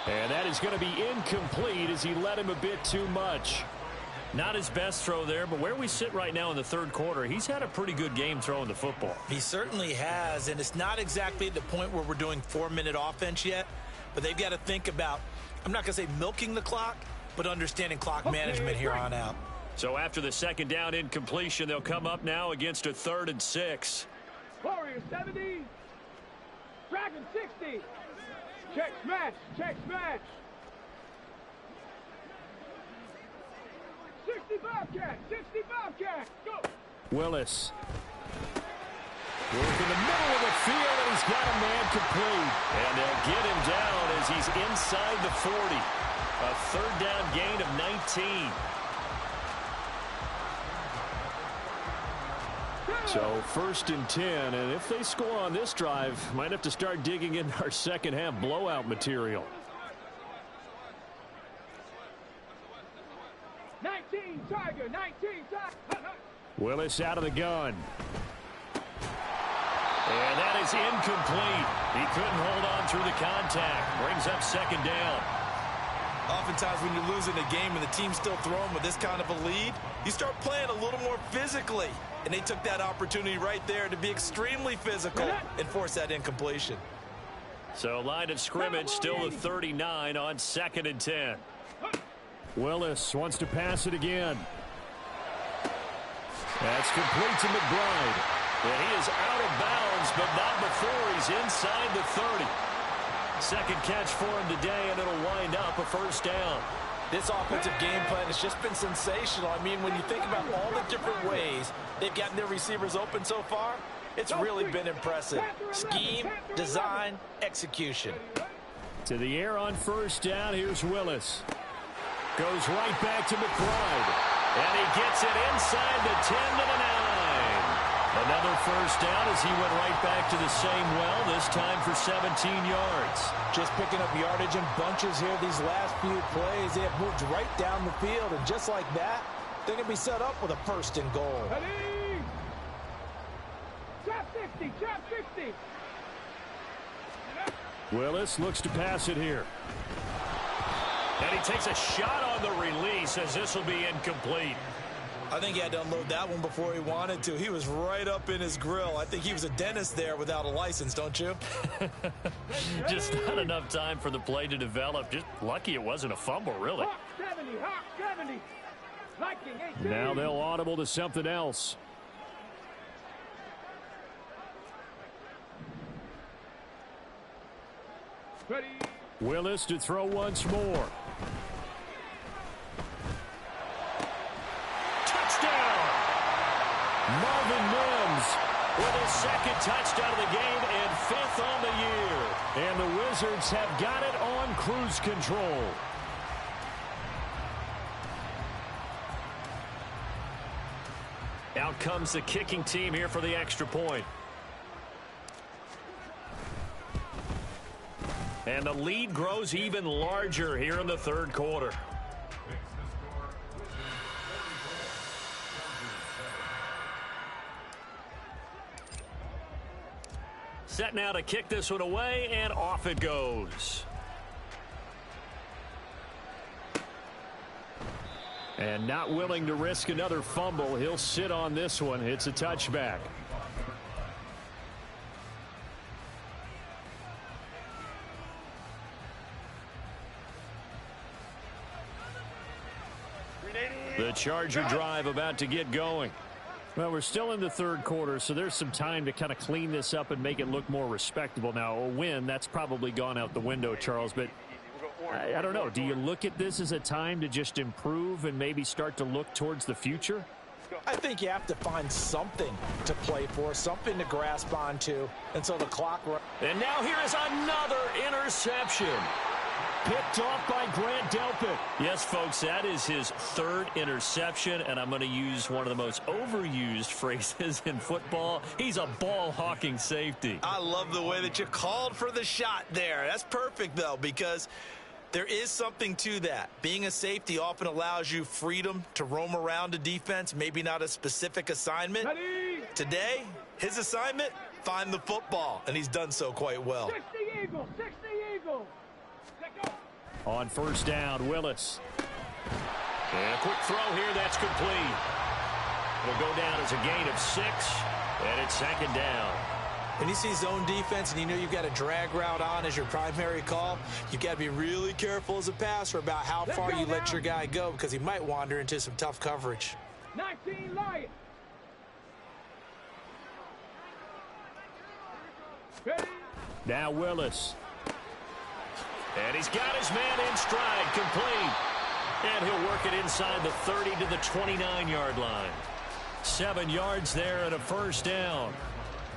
And that is going to be incomplete as he led him a bit too much. Not his best throw there, but where we sit right now in the third quarter, he's had a pretty good game throwing the football. He certainly has, and it's not exactly at the point where we're doing 4-minute offense yet, but they've got to think about, I'm not going to say milking the clock, but understanding clock management here on out. So after the 2nd down incompletion, they'll come up now against a 3rd and 6. Warriors 70. Dragon 60. Check smash. Check smash. 65 cat. 65 cat. Go. Willis. Work in the middle of the field, and he's got a man complete. And they'll get him down as he's inside the 40. A 3rd down gain of 19. So 1st and 10, and if they score on this drive, might have to start digging in our second half blowout material. 19 Tiger, 19 Tiger. Willis out of the gun. And that is incomplete. He couldn't hold on through the contact. Brings up 2nd down. Oftentimes when you're losing a game and the team's still throwing with this kind of a lead, you start playing a little more physically. And they took that opportunity right there to be extremely physical and force that incompletion. So line of scrimmage still the 39 on 2nd and 10. Willis wants to pass it again. That's complete to McBride. And he is out of bounds, but not before he's inside the 30. 2nd catch for him today, and it'll wind up a 1st down. This offensive game plan has just been sensational. I mean, when you think about all the different ways they've gotten their receivers open so far, it's really been impressive. Scheme, design, execution. To the air on 1st down, here's Willis. Goes right back to McBride. And he gets it inside the 10 to the 9. Another 1st down as he went right back to the same well, this time for 17 yards. Just picking up yardage in bunches here these last few plays. They have moved right down the field, and just like that, they're going to be set up with a 1st and goal. Trap 60, trap 60. Willis looks to pass it here. And he takes a shot on the release as this will be incomplete. I think he had to unload that one before he wanted to. He was right up in his grill. I think he was a dentist there without a license, don't you? Just not enough time for the play to develop. Just lucky it wasn't a fumble, really. Hawk 70, Hawk 70. Viking 18. Now they'll audible to something else. Ready. Willis to throw once more. Touchdown! Marvin Mims With his second touchdown of the game and 5th on the year. and the Wizards have got it on cruise control. Out comes the kicking team here for the extra point. And the lead grows even larger here in the third quarter. Set now to kick this one away, and off it goes. And not willing to risk another fumble, he'll sit on this one. It's a touchback. The Charger drive about to get going. Well, we're still in the third quarter, so there's some time to kind of clean this up and make it look more respectable. Now, a win, that's probably gone out the window, Charles, but I don't know. Do you look at this as a time to just improve and maybe start to look towards the future? I think you have to find something to play for, something to grasp onto until the clock runs. And now here is another interception. Picked off by Grant Delpit. Yes, folks, that is his third interception, and I'm going to use one of the most overused phrases in football. He's a ball-hawking safety. I love the way that you called for the shot there. That's perfect, though, because there is something to that. Being a safety often allows you freedom to roam around a defense, maybe not a specific assignment. Ready. Today, his assignment, find the football, and he's done so quite well. 60 Eagles, 60 Eagles. Let go. On first down, Willis. And a quick throw here, that's complete. It'll go down as a gain of 6, and it's second down. When you see zone defense and you know you've got a drag route on as your primary call, you've got to be really careful as a passer about how far you let your guy go because he might wander into some tough coverage. 19 Lions. Ready. Now Willis. And he's got his man in stride, complete. And he'll work it inside the 30 to the 29-yard line. 7 yards there and a first down.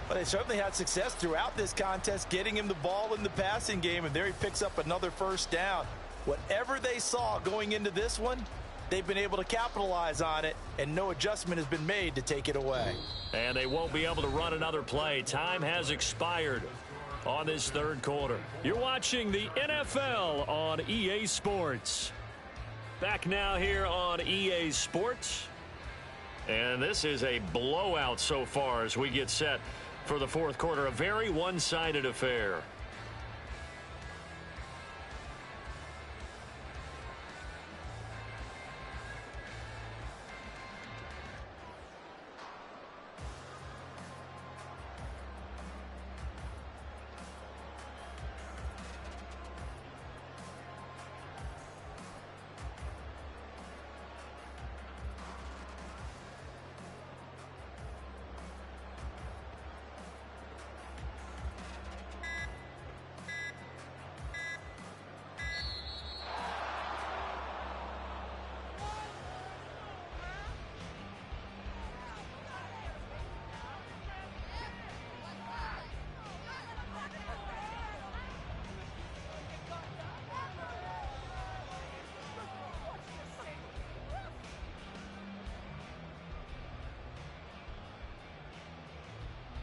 But they certainly had success throughout this contest, getting him the ball in the passing game, and there he picks up another first down. Whatever they saw going into this one, they've been able to capitalize on it, and no adjustment has been made to take it away. And they won't be able to run another play. Time has expired on this third quarter. You're watching the NFL on EA Sports. Back now here on EA Sports. And this is a blowout so far as we get set for the fourth quarter. A very one-sided affair.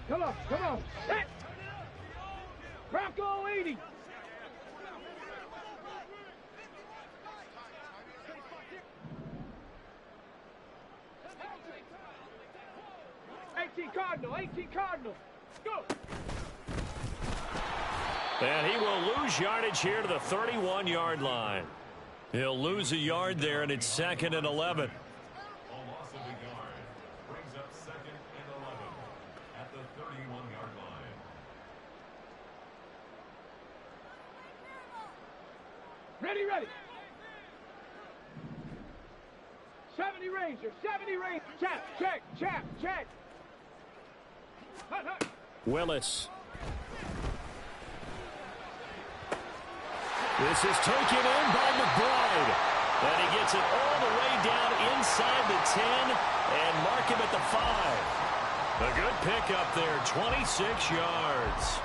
Come on, come on. Set. Bronco 80. Cardinal, 18 Cardinal. Go. And he will lose yardage here to the 31-yard line. He'll lose a yard there, and it's 2nd and 11. A loss of a yard brings up 2nd and 11 at the 31-yard line. Ready, ready. 70 Ranger, 70 Ranger. Check. Hut. Willis. This is taken in by McBride. And he gets it all the way down inside the 10 and mark him at the 5. A good pickup there, 26 yards.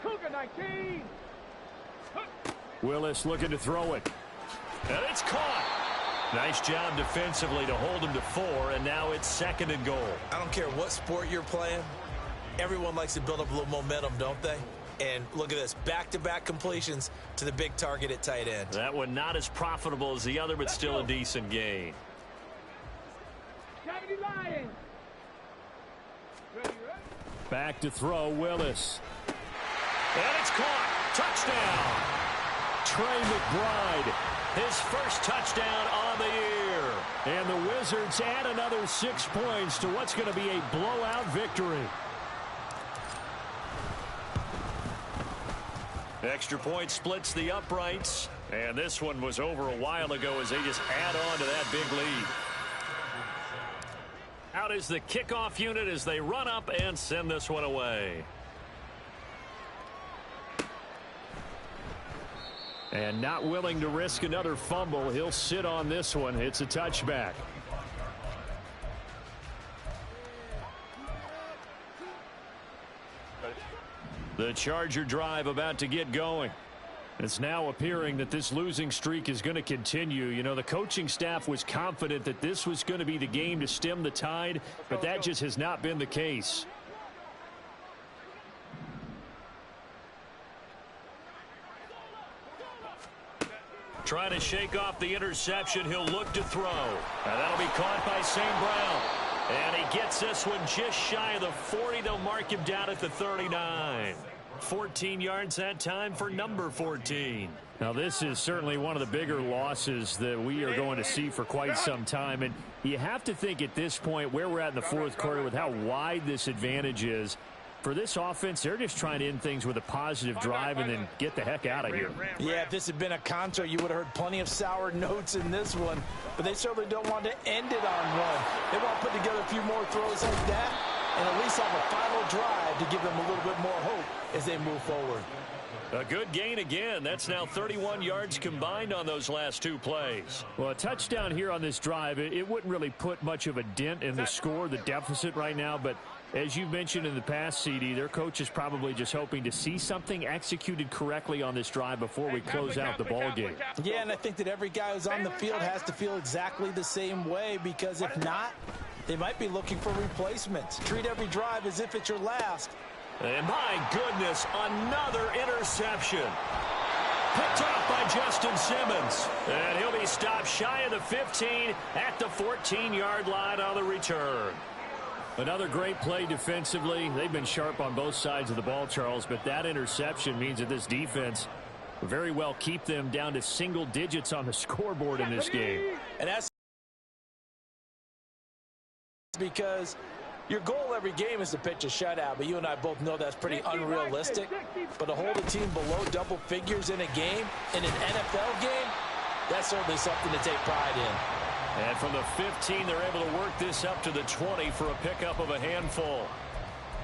Cougar 19. Willis looking to throw it. And it's caught. Nice job defensively to hold him to 4, and now it's 2nd and goal. I don't care what sport you're playing. Everyone likes to build up a little momentum, don't they? And look at this, back-to-back completions to the big target at tight end. That one not as profitable as the other, but still a decent gain. 70 Lions. Ready. Back to throw, Willis. And it's caught. Touchdown. Trey McBride. His first touchdown on the year. And the Wizards add another 6 points to what's going to be a blowout victory. Extra point splits the uprights. And this one was over a while ago as they just add on to that big lead. Out is the kickoff unit as they run up and send this one away. And not willing to risk another fumble. He'll sit on this one. It's a touchback. The Charger drive about to get going. It's now appearing that this losing streak is going to continue. You know, the coaching staff was confident that this was going to be the game to stem the tide, but that just has not been the case. Trying to shake off the interception. He'll look to throw. And that'll be caught by St. Brown. And he gets this one just shy of the 40. They'll mark him down at the 39. 14 yards that time for number 14. Now, this is certainly one of the bigger losses that we are going to see for quite some time. And you have to think at this point where we're at in the fourth quarter with how wide this advantage is. For this offense, they're just trying to end things with a positive drive and then get the heck out of here. Yeah, if this had been a contra, you would have heard plenty of sour notes in this one. But they certainly don't want to end it on one. They want to put together a few more throws like that and at least have a final drive to give them a little bit more hope as they move forward. A good gain again. That's now 31 yards combined on those last 2 plays. Well, a touchdown here on this drive, it wouldn't really put much of a dent in the score, the deficit right now. But as you mentioned in the past, CD, their coach is probably just hoping to see something executed correctly on this drive before we close out the ball game. Yeah, and I think that every guy who's on the field has to feel exactly the same way, because if not, they might be looking for replacements. Treat every drive as if it's your last. And my goodness, another interception. Picked off by Justin Simmons. And he'll be stopped shy of the 15 at the 14-yard line on the return. Another great play defensively. They've been sharp on both sides of the ball, Charles, but that interception means that this defense will very well keep them down to single digits on the scoreboard in this game. And that's because your goal every game is to pitch a shutout, but you and I both know that's pretty unrealistic. But to hold a team below double figures in a game, in an NFL game, that's certainly something to take pride in. And from the 15, they're able to work this up to the 20 for a pickup of a handful.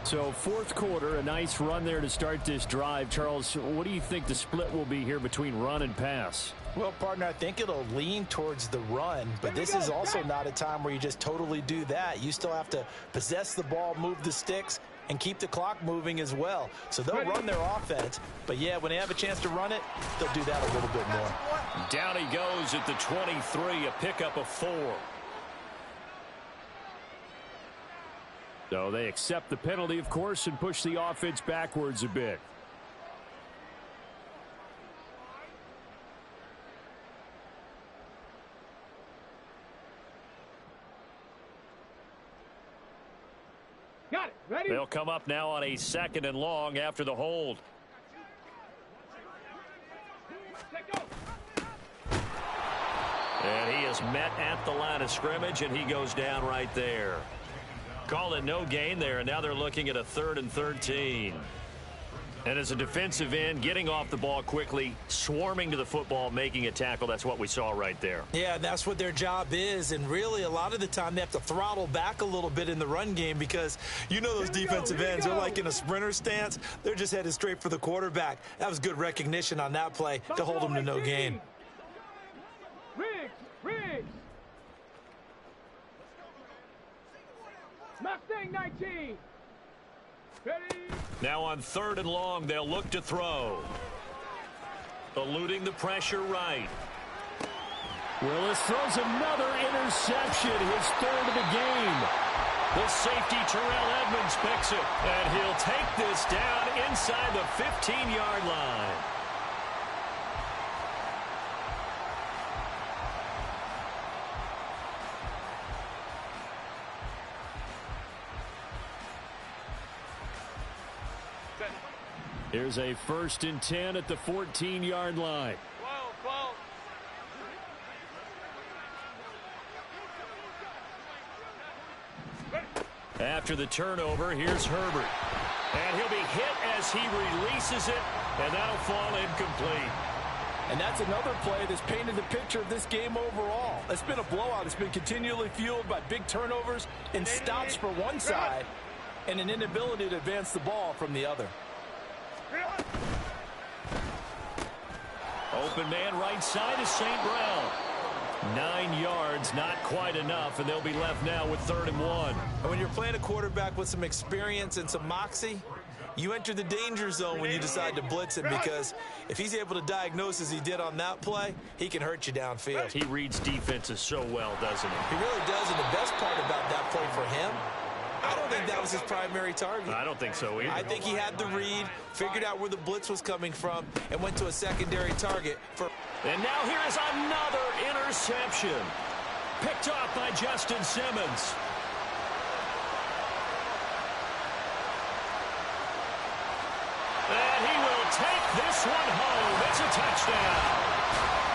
So fourth quarter, a nice run there to start this drive. Charles, what do you think the split will be here between run and pass? Well, partner, I think it'll lean towards the run, but this is also not a time where you just totally do that. You still have to possess the ball, move the sticks, and keep the clock moving as well. So they'll run their offense, but yeah, when they have a chance to run it, they'll do that a little bit more. Down he goes at the 23, a pickup of 4. So they accept the penalty, of course, and push the offense backwards a bit. Got it. Ready? They'll come up now on a 2nd and long after the hold. And he is met at the line of scrimmage, and he goes down right there. Call it no gain there, and now they're looking at a 3rd and 13. And as a defensive end, getting off the ball quickly, swarming to the football, making a tackle, that's what we saw right there. Yeah, that's what their job is, and really a lot of the time they have to throttle back a little bit in the run game because you know those defensive ends, they're like in a sprinter stance. They're just headed straight for the quarterback. That was good recognition on that play to hold them to no gain. Riggs! Mustang 19! Ready? Now on 3rd and long, they'll look to throw. Eluding the pressure right. Willis throws another interception, his 3rd of the game. The safety, Terrell Edmonds, picks it, and he'll take this down inside the 15-yard line. Here's a 1st and 10 at the 14-yard line. After the turnover, here's Herbert. And he'll be hit as he releases it, and that'll fall incomplete. And that's another play that's painted the picture of this game overall. It's been a blowout. It's been continually fueled by big turnovers and stops for one side and an inability to advance the ball from the other. Open man right side is St. Brown. 9 yards, not quite enough, and they'll be left now with 3rd and 1. And when you're playing a quarterback with some experience and some moxie, you enter the danger zone when you decide to blitz him because if he's able to diagnose as he did on that play, he can hurt you downfield. He reads defenses so well, doesn't he? He really does, and the best part about that play for him, I don't think that was his primary target. I don't think so either. I think he had the read, figured out where the blitz was coming from, and went to a secondary target. And now here is another interception. Picked off by Justin Simmons. And he will take this one home. It's a touchdown.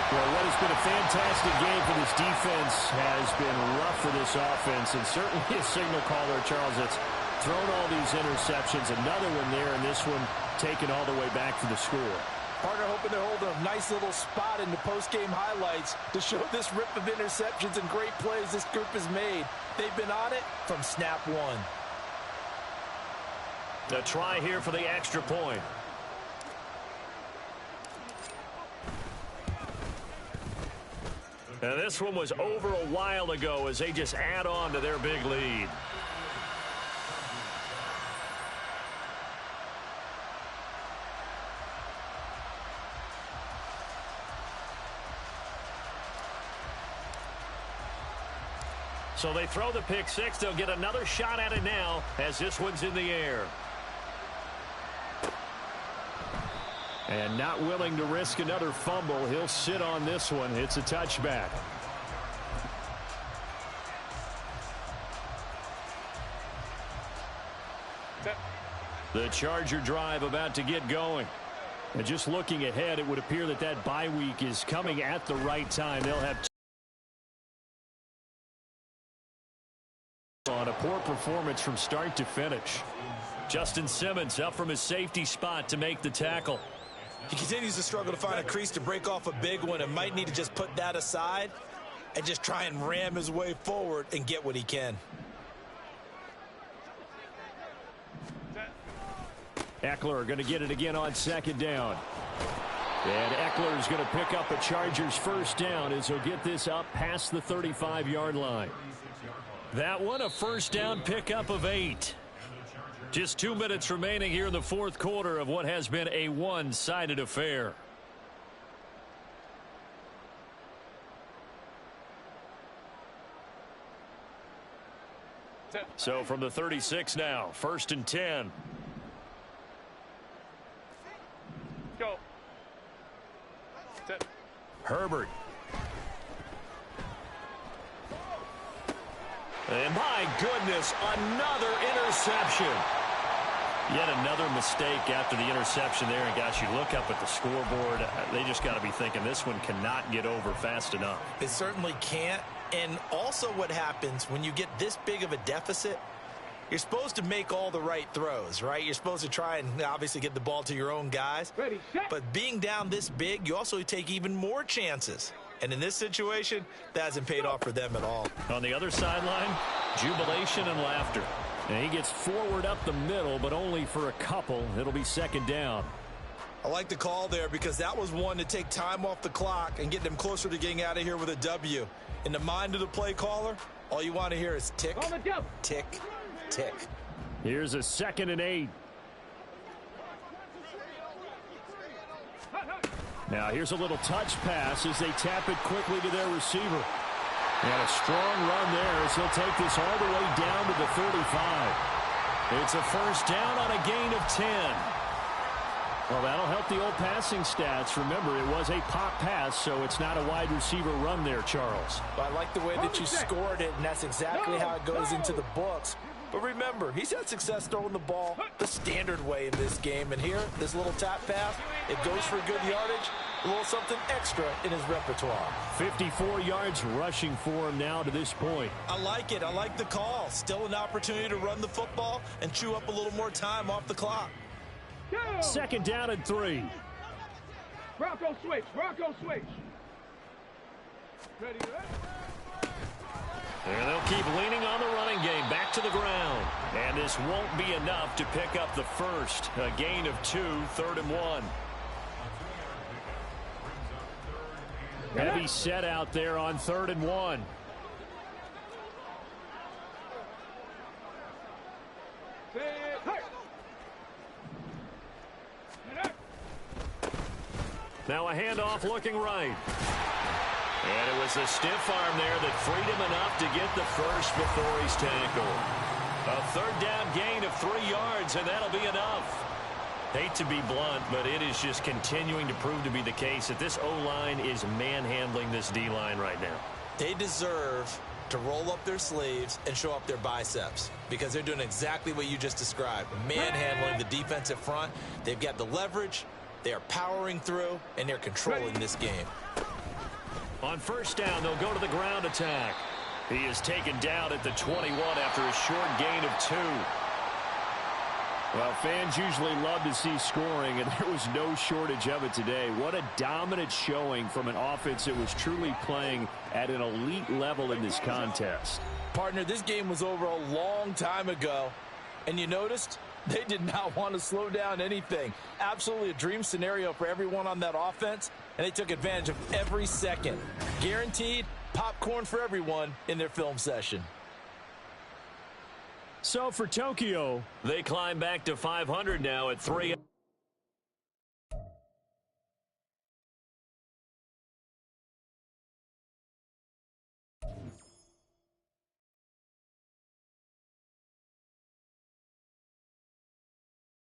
Well, what has been a fantastic game for this defense has been rough for this offense, and certainly a signal caller, Charles, that's thrown all these interceptions. Another one there, and this one taken all the way back for the score. Partner hoping to hold a nice little spot in the post-game highlights to show this rip of interceptions and great plays this group has made. They've been on it from snap one. A try here for the extra point. And this one was over a while ago as they just add on to their big lead. So they throw the pick six. They'll get another shot at it now as this one's in the air. And not willing to risk another fumble. He'll sit on this one. It's a touchback. The Charger drive about to get going. And just looking ahead, it would appear that that bye week is coming at the right time. They'll have on a poor performance from start to finish. Justin Simmons up from his safety spot to make the tackle. He continues to struggle to find a crease to break off a big one and might need to just put that aside and just try and ram his way forward and get what he can. Eckler going to get it again on second down. And Eckler is going to pick up a Chargers first down as he'll get this up past the 35-yard line. That one a first down pickup of 8. Just 2 minutes remaining here in the fourth quarter of what has been a one-sided affair. So from the 36 now, 1st and 10. Go. Herbert. And my goodness, another interception. Yet another mistake after the interception there. And, gosh, you look up at the scoreboard, they just got to be thinking this one cannot get over fast enough. It certainly can't. And also what happens when you get this big of a deficit, you're supposed to make all the right throws, right? You're supposed to try and obviously get the ball to your own guys. Ready, set. But being down this big, you also take even more chances. And in this situation, that hasn't paid off for them at all. On the other sideline, jubilation and laughter. And he gets forward up the middle, but only for a couple. It'll be second down. I like the call there because that was one to take time off the clock and get them closer to getting out of here with a W. In the mind of the play caller, all you want to hear is tick, tick, tick. Here's a 2nd and 8. Now here's a little touch pass as they tap it quickly to their receiver. And a strong run there as he'll take this all the way down to the 35. It's a first down on a gain of 10. Well, that'll help the old passing stats. Remember, it was a pop pass, so it's not a wide receiver run there, Charles. Well, I like the way that you scored it, and that's exactly how it goes into the books. But remember, he's had success throwing the ball the standard way in this game. And here, this little tap pass, it goes for good yardage, a little something extra in his repertoire. 54 yards rushing for him now to this point. I like it. I like the call. Still an opportunity to run the football and chew up a little more time off the clock. 2nd down and 3. Bronco switch. Bronco switch. Ready, And they'll keep leaning on the running game. Back to the ground. And this won't be enough to pick up the first. A gain of 2, 3rd and 1. Heavy set out there on 3rd and 1. Now a handoff looking right. And it was a stiff arm there that freed him enough to get the first before he's tackled. A 3rd down gain of 3 yards, and that'll be enough. Hate to be blunt, but it is just continuing to prove to be the case that this O-line is manhandling this D-line right now. They deserve to roll up their sleeves and show up their biceps because they're doing exactly what you just described. Manhandling the defensive front. They've got the leverage. They are powering through, and they're controlling this game. On first down, they'll go to the ground attack. He is taken down at the 21 after a short gain of 2. Well, fans usually love to see scoring, and there was no shortage of it today. What a dominant showing from an offense that was truly playing at an elite level in this contest. Partner, this game was over a long time ago, and you noticed they did not want to slow down anything. Absolutely a dream scenario for everyone on that offense, and they took advantage of every second. Guaranteed popcorn for everyone in their film session. So for Tokyo, they climb back to 500 now at 3.